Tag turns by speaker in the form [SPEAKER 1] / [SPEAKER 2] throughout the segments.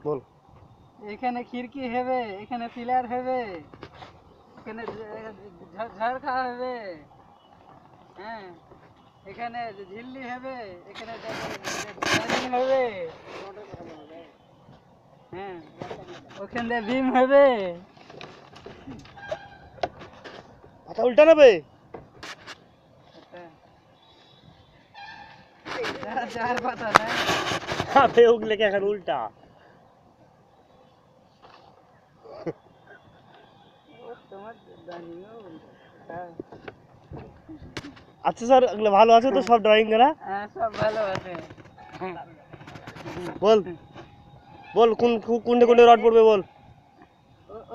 [SPEAKER 1] বল।
[SPEAKER 2] এখানে খিড়কি হবে, এখানে পিলার হবে, এখানে ঝাড়খা হবে, হ্যাঁ, এখানে ঝিল্লি হবে, এখানে হবে, হ্যাঁ, ওখানে বিম হবে।
[SPEAKER 1] আচ্ছা উল্টা নেবে?
[SPEAKER 2] চার পাতা না,
[SPEAKER 1] আবে ওগুলো এখন উল্টা।
[SPEAKER 2] তোমার
[SPEAKER 1] আচ্ছা স্যার, এগুলো ভালো আছে তো সব ড্রয়িং করা?
[SPEAKER 2] হ্যাঁ, সব ভালো আছে।
[SPEAKER 1] বল বল, কোনটা কোনটা রড পড়বে বল।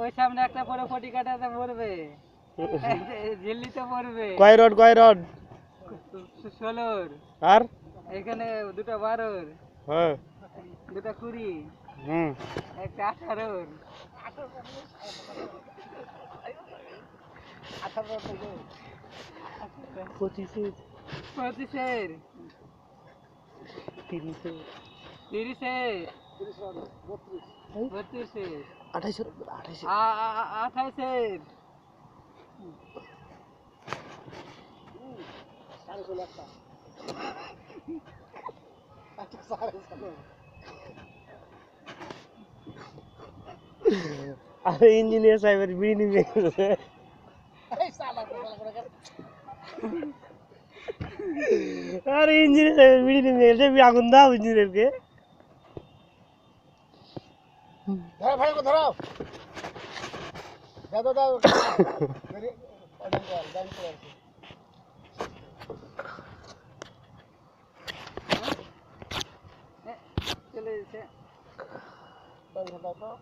[SPEAKER 2] ওই সামনে একটা পরে ফটি কাটাতে পড়বে, ঝিল্লিতে পড়বে।
[SPEAKER 1] কয় রড কয় রড?
[SPEAKER 2] 16।
[SPEAKER 1] আর
[SPEAKER 2] এখানে দুটো 12,
[SPEAKER 1] হ্যাঁ,
[SPEAKER 2] দুটো 20,
[SPEAKER 1] হুম,
[SPEAKER 2] একটা 18।
[SPEAKER 1] 25,
[SPEAKER 2] 25,
[SPEAKER 1] 30,
[SPEAKER 2] 30, 32,
[SPEAKER 1] 28,
[SPEAKER 2] 28।
[SPEAKER 1] আরে ইঞ্জিনিয়ার সাহেবের বিড়ি নিয়ে গেছে। আরে ইঞ্জিনিয়ার সাহেবের বিড়ি নিয়ে গেছে, আগুন দাও ইঞ্জিনিয়ারকে।
[SPEAKER 3] ধরো ভাই, ধরো, দাও দাও
[SPEAKER 2] চলে যাচ্ছে।
[SPEAKER 3] দাও